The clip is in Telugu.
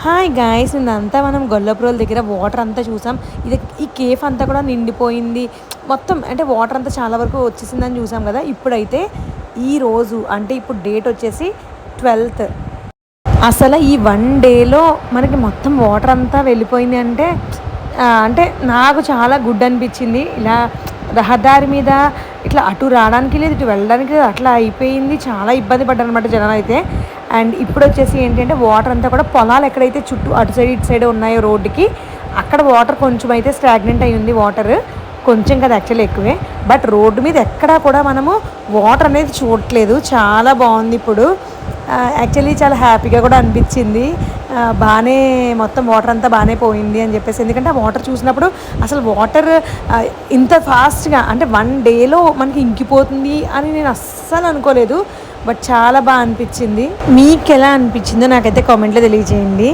హాయ్ గాయ్స్, నిన్నంతా మనం గొల్లప్రోల్ దగ్గర వాటర్ అంతా చూసాం. ఈ కేఫ్ అంతా కూడా నిండిపోయింది మొత్తం. అంటే వాటర్ అంతా చాలా వరకు వచ్చేసిందని చూసాం కదా. ఇప్పుడైతే ఈరోజు అంటే ఇప్పుడు డేట్ వచ్చేసి 12th. అసలు ఈ 1 డేలో మనకి మొత్తం వాటర్ అంతా వెళ్ళిపోయింది అంటే అంటే నాకు చాలా గుడ్ అనిపించింది. ఇలా రహదారి మీద ఇట్లా అటు రావడానికి లేదు, ఇటు వెళ్ళడానికి లేదు, అట్లా అయిపోయింది. చాలా ఇబ్బంది పడ్డారు అనమాట జనాలు అయితే. అండ్ ఇప్పుడు వచ్చేసి ఏంటంటే వాటర్ అంతా కూడా పొలాలు ఎక్కడైతే చుట్టూ అటు సైడ్ ఇటు సైడ్ ఉన్నాయో రోడ్డుకి, అక్కడ వాటర్ కొంచెం అయితే స్టాగ్నెంట్ అయి ఉంది. వాటర్ కొంచెం కదా, యాక్చువల్లీ ఎక్కువే. బట్ రోడ్డు మీద ఎక్కడా కూడా మనము వాటర్ అనేది చూడట్లేదు. చాలా బాగుంది ఇప్పుడు. యాక్చువల్లీ చాలా హ్యాపీగా కూడా అనిపించింది. బాగానే మొత్తం వాటర్ అంతా బాగానే పోయింది అని చెప్పేసి. ఎందుకంటే ఆ వాటర్ చూసినప్పుడు అసలు వాటర్ ఇంత ఫాస్ట్గా అంటే 1 డేలో మనకి ఇంకిపోతుంది అని నేను అస్సలు అనుకోలేదు. బట్ చాలా బాగా అనిపించింది. మీకు ఎలా అనిపించిందో నాకైతే కామెంట్లో తెలియజేయండి.